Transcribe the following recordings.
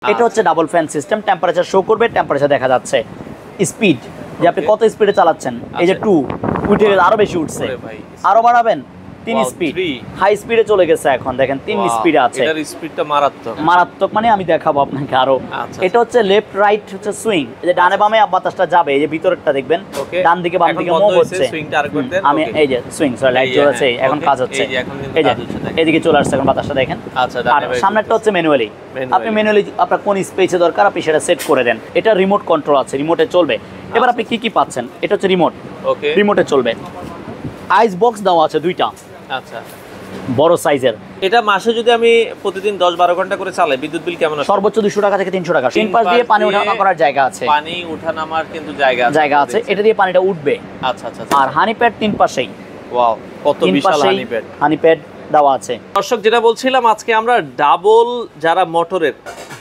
এটা হচ্ছে double fan system, temperature show করবে, টেম্পারেচার দেখা যাচ্ছে, স্পিড যে আপনি কত স্পিডে চালাচ্ছেন, এই যে 2 উঠে আরো বেশি উঠছে, আরো বাড়াবেন 3 স্পিড, হাই স্পিডে চলে গেছে, এখন দেখেন 3 স্পিডে আছে। এটার স্পিডটা মারাত্মক, মারাত্মক মানে আমি দেখাবো আপনাকে আরো। এটা হচ্ছে লেফট রাইট হচ্ছে সুইং, এই যে ডানে বামে বাতাসটা যাবে, এই যে ভিতরটা দেখবেন ডান দিকে বাম দিকে মুভ হচ্ছে, সুইংটা আর করতেন। আমি এই যে সুইং সরি লাইট জ্বলছে, এখন কাজ হচ্ছে, এই যে এদিকে চলে আসছে এখন বাতাসটা দেখেন। আচ্ছা, আর সামনেরটা হচ্ছে ম্যানুয়ালি, আপনি ম্যানুয়ালি আপনার কোন স্পেসে দরকার আপনি সেটা সেট করে দেন। এটা রিমোট কন্ট্রোল আছে, রিমোটে চলবে। এবার আপনি কি কি পাচ্ছেন, এটা হচ্ছে রিমোট, ওকে, রিমোটে চলবে। আইস বক্স দেওয়া আছে 2টা, আচ্ছা বড় সাইজের। এটা মাসে যদি আমি প্রতিদিন 10-12 ঘন্টা করে চালাই, বিদ্যুৎ বিল কেমন আসে? সর্বোচ্চ 200 টাকা থেকে 300 টাকা। তিন পাশ দিয়ে পানি ওঠানামা করার জায়গা আছে, পানি ওঠানামার কিন্তু জায়গা আছে, এটা দিয়ে পানিটা উঠবে। আচ্ছা আচ্ছা। আর হানি প্যাড 3 পাশেই, ওয়াও কত বিশাল হানি প্যাড দেওয়া আছে। দর্শক যেটা বলছিলাম, আজকে আমরা ডাবল যারা মোটরের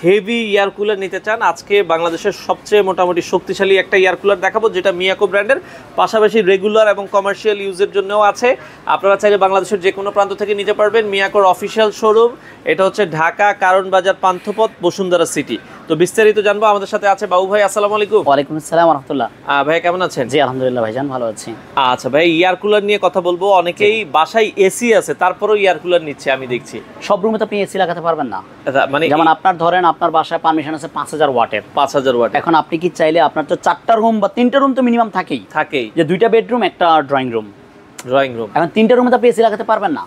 হেভি এয়ার কুলার নিতে চান, আজকে বাংলাদেশের সবচেয়ে মোটামুটি শক্তিশালী একটা এয়ার কুলার দেখাবো, যেটা মিয়াকো ব্র্যান্ডের, পাশাপাশি রেগুলার এবং কমার্শিয়াল ইউজের জন্যও আছে। আপনারা চাইলে বাংলাদেশের যে কোনো প্রান্ত থেকে নিতে পারবেন। মিয়াকোর অফিসিয়াল শোরুম এটা হচ্ছে ঢাকা কারণ বাজার পান্থপথ বসুন্ধরা সিটি। তো বিস্তারিত জানবো, আমাদের সাথে আছে বাবু ভাই। আসসালামু আলাইকুম। ওয়ালাইকুম আসসালাম ওয়া রাহমাতুল্লাহ। ভাই কেমন আছেন? জি আলহামদুলিল্লাহ ভাইজান ভালো আছি। আচ্ছা ভাই, এয়ার কুলার নিয়ে কথা বলবো। অনেকেই বাসায় এসি আছে তারপরেও এয়ার কুলার নিচ্ছে, আমি দেখছি। সব রুমে তো আপনি এসি লাগাতে পারবেন না, মানে যেমন আপনার ধরেন আপনার বাসায় পারমিশন আছে 5000 ওয়াটের। 5000 ওয়াট। এখন আপনি কি চাইলে আপনার তো 4টা রুম বা 3টা রুম তো মিনিমাম থাকেই, যে 2টা বেডরুম একটা ড্রয়িং রুম, এখন 3টা রুমে তো আপনি এসি লাগাতে পারবেন না,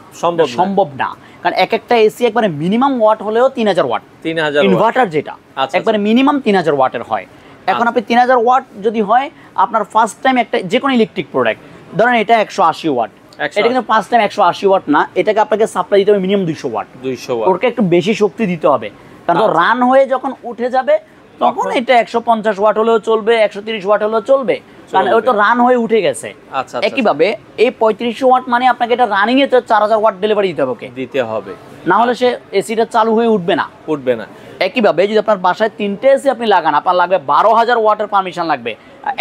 সম্ভব না। কারণ একটা এসি একবারে মিনিমাম ওয়াট হলেও 3000 ওয়াট, 3000 ইনভার্টার যেটা একবারে মিনিমাম 3000 ওয়াটের হয়। এখন আপনি 3000 ওয়াট যদি হয়, আপনার ফার্স্ট টাইম একটা যে কোনো ইলেকট্রিক প্রোডাক্ট ধরেন এটা 180 ওয়াট, এটা কিন্তু ফার্স্ট টাইম 180 ওয়াট না, এটাকে আপনাকে সাপ্লাই দিতে হবে মিনিমাম 200 ওয়াট। ওকে একটু বেশি শক্তি দিতে হবে, কারণ রান হয়ে যখন উঠে যাবে তখন এটা 150 ওয়াট হলেও চলবে, 130 ওয়াট হলেও চলবে, কারণ ওই তো রান হয়ে উঠে গেছে। একইভাবে এই 3500 ওয়াট মানে আপনাকে এটা রানিং এ 4000 ওয়াট ডেলিভারি দিতে হবে, না হলে সে এসিটা চালু হয়ে উঠবে না। একইভাবে যদি আপনার বাসায় 3টে এসি আপনি লাগান, আপনার লাগবে 12000 ওয়াটের পারমিশন লাগবে।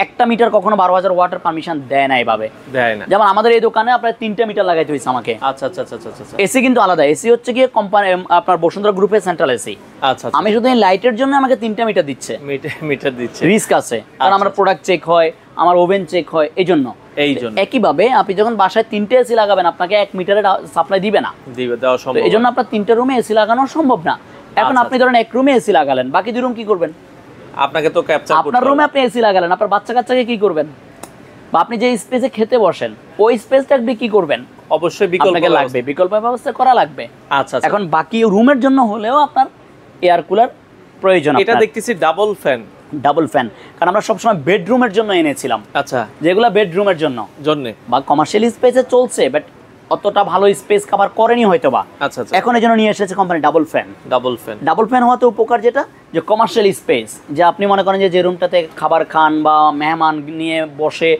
একটা মিটার কখনো 12000 ওয়াটের পারমিশন দেয় না এইভাবে, যেমন আমাদের এই দোকানে আপনার 3টা মিটার লাগাইতে হয়েছে আমাকে। আচ্ছা আচ্ছা আচ্ছা আচ্ছা। এসি কিন্তু আলাদা, এসি হচ্ছে গিয়ে কোম্পানি আপনার বসুন্ধরা গ্রুপের সেন্ট্রাল এসি। আচ্ছা, আমি শুধু এই লাইটের জন্য আমাকে 3টা মিটার দিচ্ছে, রিস্ক আছে, কারণ আমার প্রোডাক্ট চেক হয়, আমার ওভেন চেক হয়, এই জন্য। একইভাবে আপনি যখন বাসায় 3টে এসি লাগাবেন, আপনাকে 1 মিটারের সাপ্লাই দিবে না, এই জন্য আপনার 3টে রুমে এসি লাগানো সম্ভব না। এখন আপনি ধরেন 1 রুমে এসি লাগালেন, বাকি 2 রুম কি করবেন? আপনাকে তো ক্যাপচার করতে হবে। আপনার রুমে আপনি এসি লাগালেন, আপনার বাচ্চা কাচ্চাকে কি করবেন? বা আপনি যে স্পেসে খেতে বসেন ওই স্পেসটা আপনি কি করবেন? অবশ্যই বিকল্প লাগবে, বিকল্প ব্যবস্থা করা লাগবে। আচ্ছা, এখন বাকি রুমের জন্য হলেও আপনার এয়ার কুলার প্রয়োজন। এটা দেখতেছি ডাবল ফ্যান, কারণ আমরা সবসময় বেডরুমের জন্য এনেছিলাম। আচ্ছা, যেগুলো বেডরুমের জন্য বা কমার্শিয়াল স্পেসে চলছে, বাট অতটা ভালো স্পেস কভার করেনি হয়তো বা। আচ্ছা, এখন এই জন্য নিয়ে এসেছে কোম্পানি ডাবল ফ্যান হওয়াতে উপকার যেটা, যে কমার্শিয়াল স্পেস, যে আপনি মনে করেন যে রুমটাতে খাবার খান বা মেহমান নিয়ে বসে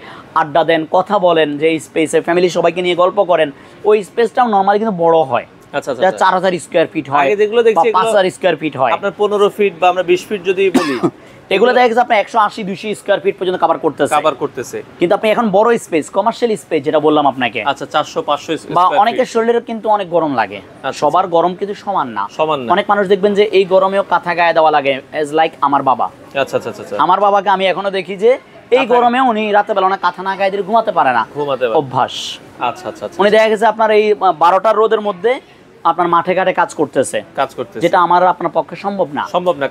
আড্ডা দেন, কথা বলেন, যে স্পেসে ফ্যামিলি সবাইকে নিয়ে গল্প করেন, ওই স্পেসটাও নর্মালি কিন্তু বড় হয়। আচ্ছা, 4000 স্কয়ার ফিট হয়, যেগুলো দেখছি 5000 স্কয়ার ফিট হয়, আপনার 15 ফিট বা আমরা 20 ফিট যদি বলি, এগুলো দেখা গেছে আপনার 180-200 স্কয়ার ফিট পর্যন্ত কভার করতেছে। কিন্তু আপনি এখন বড় স্পেস, কমার্শিয়াল স্পেস যেটা বললাম আপনাকে, আচ্ছা 400-500 বা অনেকের শরীরে কিন্তু অনেক গরম লাগে, সবার গরম কিন্তু সমান না। অনেক মানুষ দেখবেন যে এই গরমেও কাঁথা গায়ে দেওয়া লাগে, এজ লাইক আমার বাবা। আচ্ছা আচ্ছা আচ্ছা, আমার বাবাকে আমি এখনো দেখি যে এই গরমে উনি রাতে বেলা অনেক কাঁথা না গায়ে দিয়ে ঘুমাতে পারে না, অভ্যাস। আচ্ছা আচ্ছা, উনি দেখা গেছে আপনার এই 12টার রোদের মধ্যে আপনার মাঠে ঘাটে কাজ করতেছে, যেটা আমার আপনার পক্ষে সম্ভব না,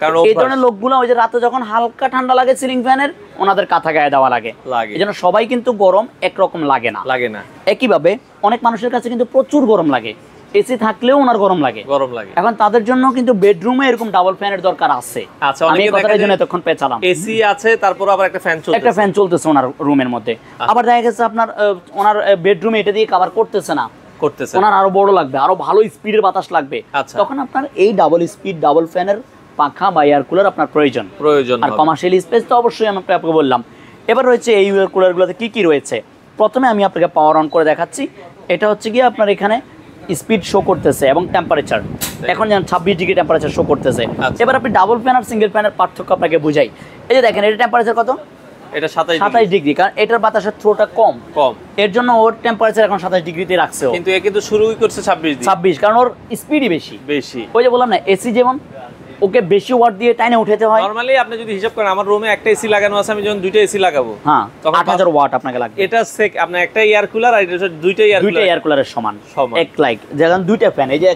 কারণ এই ধরনের লোকগুলো ওই যে রাতে যখন হালকা ঠান্ডা লাগে সিলিং ফ্যানের, ওনাদের কাঁথা গায়ে দেওয়া লাগে, এই জন্য সবাই কিন্তু গরম একরকম লাগে না। একইভাবে অনেক মানুষের কাছে কিন্তু প্রচুর গরম লাগে, এসি থাকলেও ওনার গরম লাগে। এখন তাদের জন্য কিন্তু বেডরুমে এরকম ডাবল ফ্যানের দরকার আছে। আমি এই কথাটার জন্য এতক্ষণ পেছালাম। এসি আছে, তারপর আবার একটা ফ্যান চলতেছে ওনার রুমের মধ্যে। আবার দেখা গেছে আপনার ওনার বেডরুমে এটা দিয়ে কভার করতেছে না, ওনার আরো বড় লাগবে, আরো ভালো স্পিডের বাতাস লাগবে, তখন আপনার এই ডাবল স্পিড ডাবল ফ্যানের পাখা বা এয়ার কুলার আপনার প্রয়োজন। আর কমার্শিয়াল স্পেস তো অবশ্যই আমি আপনাকে বললাম। এবার রয়েছে এই এয়ার কুলারগুলোতে কি কি রয়েছে, প্রথমে আমি আপনাকে পাওয়ার অন করে দেখাচ্ছি। এটা হচ্ছে গিয়ে আপনার এখানে স্পিড শো করতেছে এবং টেম্পারেচার, এখন যেমন 26 ডিগ্রি টেম্পারেচার শো করতেছে। এবার আপনি ডাবল ফ্যান আর সিঙ্গেল ফ্যানের পার্থক্য আপনাকে বুঝাই। এই যে দেখেন, এটা টেম্পারেচার কত? এটা 27 ডিগ্রি, কারণ এটার বাতাসের থ্রোটা কম, এর জন্য ওর টেম্পারেচার এখন 27 ডিগ্রিতে রাখছে। কিন্তু এ কিন্তু শুরুই করছে 26, কারণ ওর স্পিডই বেশি। ওই যে বললাম না, এসি যেমন ওকে বেশি ওয়াট দিয়ে টাইনে উঠাতে হয়। নরমালি আপনি যদি হিসাব করেন আমার রুমে একটা এসি লাগানো আছে, আমি যখন দুইটা এসি লাগাবো হ্যাঁ 8000 ওয়াট আপনাকে লাগবে। এটা আপনার একটা এয়ার কুলার আর এটা দুইটা এয়ার কুলারের সমান এক লাইক। যেমন দুইটা ফ্যান, এই যে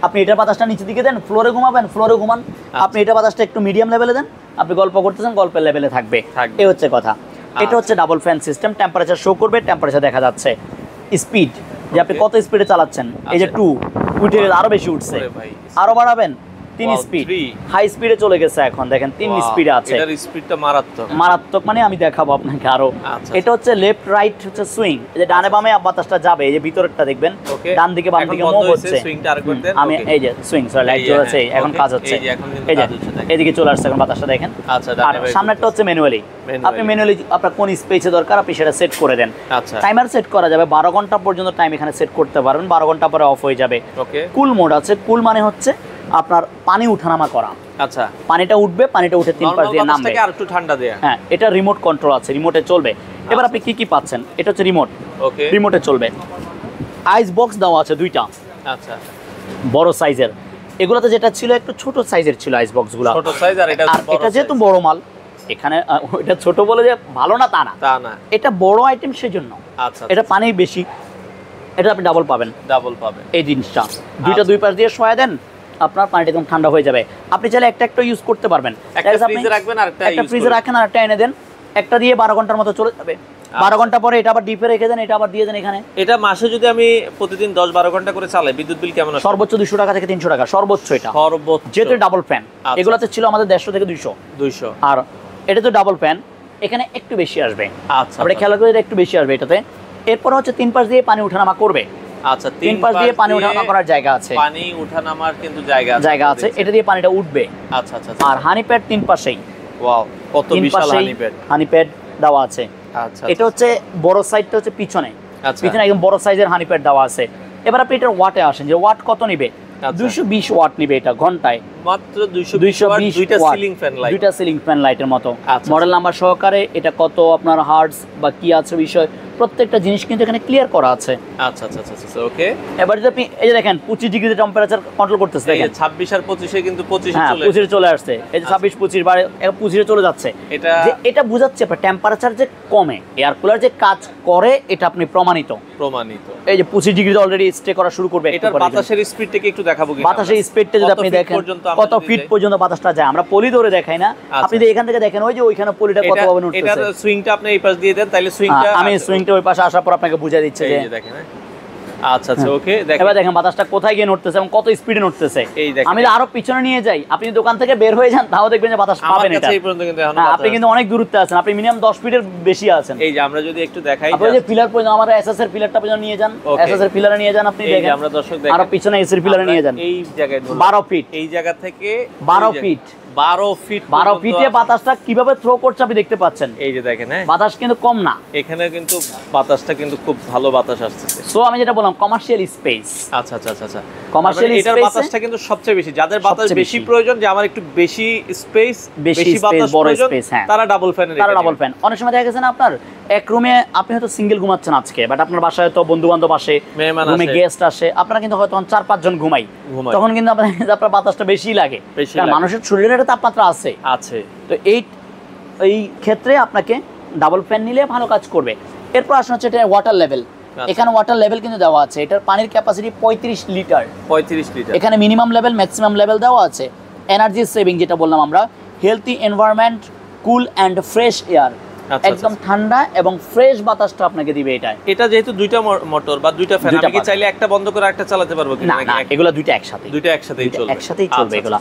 আপনি এটা বাতাসটা নিচের দিকে দেন, ফ্লোরে ঘুমাবেন, ফ্লোরে ঘুমান। আপনি এটা বাতাসটা একটু মিডিয়াম লেভেলে দেন, আপনি গল্প করতেছেন, গল্পের লেভেলে থাকবে। এই হচ্ছে কথা। এটা হচ্ছে double fan system. Temperature show করবে, টেম্পারেচার দেখা যাচ্ছে। স্পিড যে আপনি কত স্পিডে চালাচ্ছেন, এই যে 2 উঠে আরো বেশি উঠছে, আরো বাড়াবেন 3 স্পিড, হাই স্পিডে চলে গেছে এখন দেখেন 3 স্পিডে আছে। এটার স্পিডটা মারাত্মক, মারাত্মক মানে আমি দেখাবো আপনাকে আরো। এটা হচ্ছে লেফট রাইট হচ্ছে সুইং, এই যে ডানে বামে বাতাসটা যাবে, এই যে ভিতরটা দেখবেন ডান দিকে বাম দিকে মুভ হচ্ছে। সুইংটা আরেকবার দেন। আমি এই যে সুইং সরি লাইট জ্বলছে, এখন কাজ হচ্ছে। এই যে এদিকে চলে আসছে এখন বাতাসটা দেখেন। আচ্ছা, আর সামনেরটা হচ্ছে ম্যানুয়ালি। আপনি ম্যানুয়ালি আপনার কোন স্পেসে দরকার আপনি সেটা সেট করে দেন। আচ্ছা, টাইমার সেট করা যাবে 12 ঘন্টা পর্যন্ত টাইম এখানে সেট করতে পারবেন, 12 ঘন্টা পরে অফ হয়ে যাবে। ওকে। কুল মোড আছে। কুল মানে হচ্ছে আপনার পানি উঠানামা করা। আচ্ছা, পানিটা উঠবে, পানিটা উঠে 3 পাশ দিয়ে নামবে, আর একটু ঠান্ডা দেয়া। হ্যাঁ, এটা রিমোট কন্ট্রোল আছে, রিমোটে চলবে। এবার আপনি কি কি পাচ্ছেন, এটা হচ্ছে রিমোট। ওকে, রিমোটে চলবে। আইস বক্স দেওয়া আছে 2টা। আচ্ছা, বড় সাইজের। এগুলোতে যেটা ছিল একটু ছোট সাইজের ছিল আইস বক্সগুলো, ছোট সাইজ। আর এটা যেহেতু বড় মাল, এখানে এটা ছোট বলে যে ভালো না তা না, এটা বড় আইটেম সেজন্য। আচ্ছা, এটা পানি বেশি, এটা আপনি ডাবল পাবেন। এই জিনিসটা দুইটা দুই পাশ দিয়ে সয়া দেন, আপনার পানিটা একদম ঠান্ডা হয়ে যাবে। আপনি চাইলে একটা ইউজ করতে পারবেন, একটা ফ্রিজে রাখেন আর একটা এনে দেন, একটা দিয়ে 12 ঘন্টার মতো চলে যাবে। 12 ঘন্টা পরে এটা আবার ডিপে রেখে দেন, এটা আবার দিয়ে দেন এখানে। এটা মাসে যদি আমি প্রতিদিন 10-12 ঘন্টা করে চালাই, বিদ্যুৎ বিল কেমন আসে? সর্বোচ্চ 200 টাকা থেকে 300 টাকা সর্বোচ্চ। এটা সর্বোচ্চ, যেহেতু ডাবল ফ্যান। এগুলোতে ছিল আমাদের 150 থেকে 200। আর এটা তো ডাবল ফ্যান, এখানে একটু বেশি আসবে। আচ্ছা, আপনি খেয়াল করে একটু বেশি আসবে এটাতে। এরপর হচ্ছে 3 পাশ দিয়ে পানি ওঠানামা করবে। আচ্ছা, 3 পাশ দিয়ে পানি ওঠানামা করার জায়গা আছে, পানি ওঠানামার কিন্তু জায়গা আছে। এটা দিয়ে পানিটা উঠবে। আচ্ছা আচ্ছা। আর হানি প্যাড 3 পাশেই। ওয়াও, কত বিশাল হানি প্যাড দেওয়া আছে। আচ্ছা, এটা হচ্ছে বড় সাইজটা হচ্ছে পিছনে। পিছনে একদম বড় সাইজের হানি প্যাড দেওয়া আছে। এবার আপনি এটার ওয়াটে আসেন, যে ওয়াট কত নিবে। 220 ওয়াট নিবে এটা ঘন্টায়, মাত্র 220 ওয়াট। দুইটা সিলিং ফ্যান লাইটের মতো। মডেল নাম্বার সহকারে এটা কত আপনার হার্টজ বা কি আছে বিষয় প্রত্যেকটা জিনিস কিন্তু এখানে ক্লিয়ার করা আছে। আচ্ছা আচ্ছা আচ্ছা, ওকে। এবার যদি আপনি এই যে দেখেন 25 ডিগ্রিতে টেম্পারেচার কন্ট্রোল করতেছে, দেখেন 26 আর 25 এ কিন্তু 25 চলে আসছে। এই যে 26 25 বারে 25 এ চলে যাচ্ছে। এটা বোঝাচ্ছে আপনার টেম্পারেচার যে কমে, এয়ার কুলার যে কাজ করে এটা আপনি প্রমাণিত। এই যে 25 ডিগ্রিতে অলরেডি স্টে করা শুরু করবে। এটার বাতাসের স্পিডটাকে একটু দেখাবো কি? বাতাসের স্পিডটা যদি আপনি দেখেন কত ফিট পর্যন্ত বাতাসটা যায়, আমরা পলি ধরে দেখাই না, আপনি যদি এখান থেকে দেখেন ওই যে ওইখানে পলিটা কত ভাবে উঠতেছে। এটার সুইংটা আপনি এই পাশ দিয়ে দেন, তাহলে সুইংটা আমি সুইংটা ওই পাশে আসার পর আপনাকে বুঝিয়ে দিচ্ছে যে দেখেন। আচ্ছা আচ্ছা, ওকে। এবার দেখেন বাতাসটা কোথায় গিয়ে নড়তেছে এবং কত স্পিডে নড়তেছে। আমি যদি আরো পিছনে নিয়ে যাই, আপনি দোকান থেকে বের হয়ে যান, তাও দেখবেন যে বাতাস পাবেন। এটা আপনি কিন্তু অনেক দূরত্বে আছেন, আপনি মিনিমাম 10 ফিটের বেশি আছেন। এই যে আমরা যদি একটু দেখাই, আপনি যে পিলার পর্যন্ত আমার এসএস এর পিলারটা পর্যন্ত নিয়ে যান, এসএস এর পিলারে নিয়ে যান, আপনি দেখেন আমরা দর্শক দেখেন, আরো পিছনে এসএস এর পিলারে নিয়ে যান। এই জায়গায় 12 ফিট, এই জায়গা থেকে 12 ফিট 12 ফিটে বাতাসটা কিভাবে থ্রো করছে আপনি দেখতে পাচ্ছেন। এই যে দেখেন, হ্যাঁ, বাতাস কিন্তু কম না, এখানে কিন্তু বাতাসটা কিন্তু খুব ভালো বাতাস আসছে। সো আমি যেটা বললাম কমার্শিয়াল স্পেস। আচ্ছা আচ্ছা আচ্ছা, কমার্শিয়াল এটার বাতাসটা কিন্তু সবচেয়ে বেশি, যাদের বাতাস বেশি প্রয়োজন, যে আমার একটু বেশি স্পেস, বেশি বাতাস বড় প্রয়োজন, স্পেস, হ্যাঁ, তারা ডাবল ফ্যান। অনেক সময় দেখা গেছে না আপনার এক রুমে আপনি হয়তো সিঙ্গেল ঘুমাচ্ছেন আজকে, বাট আপনার বাসায় তো বন্ধু বান্ধব আসে, রুমে গেস্ট আসে, আপনারা কিন্তু হয়তো 4-5 জন ঘুমাই, তখন কিন্তু আপনার বাতাসটা বেশি লাগে, কারণ মানুষের শরীরের একটা তাপমাত্রা আছে। তো এই ক্ষেত্রে আপনাকে ডাবল ফ্যান নিলে ভালো কাজ করবে। এরপর আসলে হচ্ছে এটা ওয়াটার লেভেল। এখানে ওয়াটার লেভেল কিন্তু দেওয়া আছে, এটার পানির ক্যাপাসিটি 35 লিটার। এখানে মিনিমাম লেভেল ম্যাক্সিমাম লেভেল দেওয়া আছে। এনার্জি সেভিং যেটা বললাম আমরা, healthy environment, cool and fresh air, একদম ঠান্ডা এবং ফ্রেশ বাতাসটা আপনাকে দিবে। এটা যেহেতু দুইটা মোটর বা দুইটা ফ্যান, আমি কি চাইলে একটা বন্ধ করে একটা চালাতে পারবো কিনা? না, এগুলা দুইটা একসাথেই চলবে এগুলা।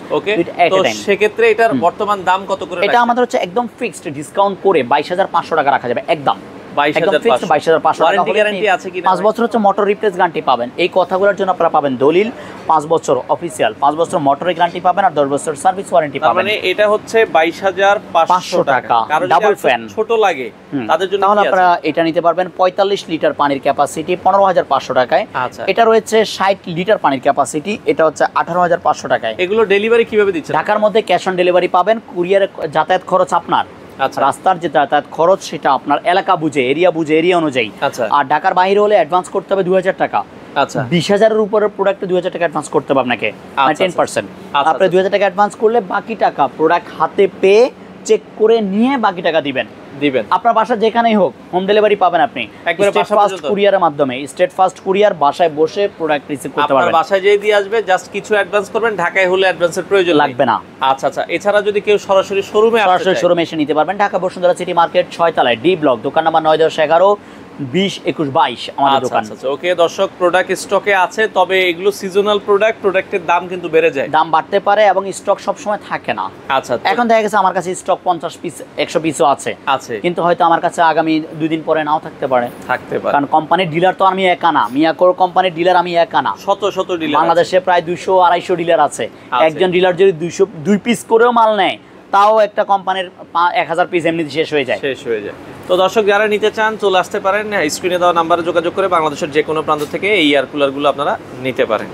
তো সেক্ষেত্রে এটার বর্তমান দাম কত করে? এটা আমাদের হচ্ছে একদম ফিক্সড, ডিসকাউন্ট করে 22,500 টাকা রাখা যাবে একদম। 5 বছর হচ্ছে মোটর রিপ্লেস গ্যারান্টি পাবেন। এই কথাগুলোর জন্য আপনারা পাবেন দলিল 5 বছর অফিসিয়াল, 5 বছর মোটরের গ্যারান্টি পাবেন আর 10 বছর সার্ভিস ওয়ারেন্টি পাবেন। মানে এটা হচ্ছে 22,500 টাকা। ডাবল ফ্যান ছোট লাগে তাদের জন্য তাহলে আপনারা এটা নিতে পারবেন 45 লিটার পানির ক্যাপাসিটি 15,500 টাকায়। এটা রয়েছে 60 লিটার পানির ক্যাপাসিটি, এটা হচ্ছে 18,500 টাকায়। এগুলো ডেলিভারি কিভাবে দিচ্ছেন? ঢাকার মধ্যে ক্যাশ অন ডেলিভারি পাবেন। কুরিয়ারের যাতায়াত খরচ আপনার, রাস্তার যে যাতায়াত খরচ সেটা আপনার এলাকা বুঝে, এরিয়া বুঝে, এরিয়া অনুযায়ী। আর ঢাকার বাইরে হলে অ্যাডভান্স করতে হবে 2,000 টাকা। আচ্ছা 20,000-এর উপরের প্রোডাক্টে 2,000 টাকা অ্যাডভান্স করতে হবে আপনাকে, মানে 10%। আপনি 2,000 টাকা অ্যাডভান্স করলে বাকি টাকা প্রোডাক্ট হাতে পেয়ে চেক করে নিয়ে বাকি টাকা দিবেন। আপনার বাসা যেখানেই হোক হোম ডেলিভারি পাবেন আপনি একবারে স্টেট ফাস্ট কুরিয়ারের মাধ্যমে। স্টেট ফাস্ট কুরিয়ার বাসায় বসে প্রোডাক্ট রিসিভ করতে পারবেন। আপনার বাসায় যেই দিয়ে আসবে, জাস্ট কিছু অ্যাডভান্স করবেন। ঢাকায় হলে অ্যাডভান্সের প্রয়োজন লাগবে না। আচ্ছা আচ্ছা। এছাড়া যদি কেউ সরাসরি শোরুমে আসতে চায়, সরাসরি শোরুমে এসে নিতে পারবেন। ঢাকা বসুন্ধরা সিটি মার্কেট 6 তলায় ডি ব্লক, দোকান নাম্বার 9, 10, 11, 20, 21, 22 আমাদের দোকান। আচ্ছা ওকে দর্শক, প্রোডাক্ট স্টকে আছে, তবে এগুলো সিজনাল প্রোডাক্ট, প্রোডাক্টের দাম কিন্তু বেড়ে যায়, দাম বাড়তে পারে এবং স্টক সব সময় থাকে না। আচ্ছা এখন দেখা গেছে আমার কাছে স্টক 50 পিস 100 পিসও আছে, কিন্তু হয়তো আমার কাছে আগামী 2 দিন পরে নাও থাকতে পারে। কারণ কোম্পানির ডিলার তো আমি একা না, মিয়াকোর কোম্পানির ডিলার আমি একা না, শত শত ডিলার বাংলাদেশে প্রায় 200-250 ডিলার আছে। একজন ডিলার যদি 2 পিস করেও মাল নেয়, তাও একটা কোম্পানির 1000 পিস এমনিতে শেষ হয়ে যায়। তো দর্শক, যারা নিতে চান চলে আসতে পারেন, স্ক্রিনে দেওয়া নাম্বারে যোগাযোগ করে বাংলাদেশের যে কোনো প্রান্ত থেকে এই এয়ার কুলারগুলো আপনারা নিতে পারেন।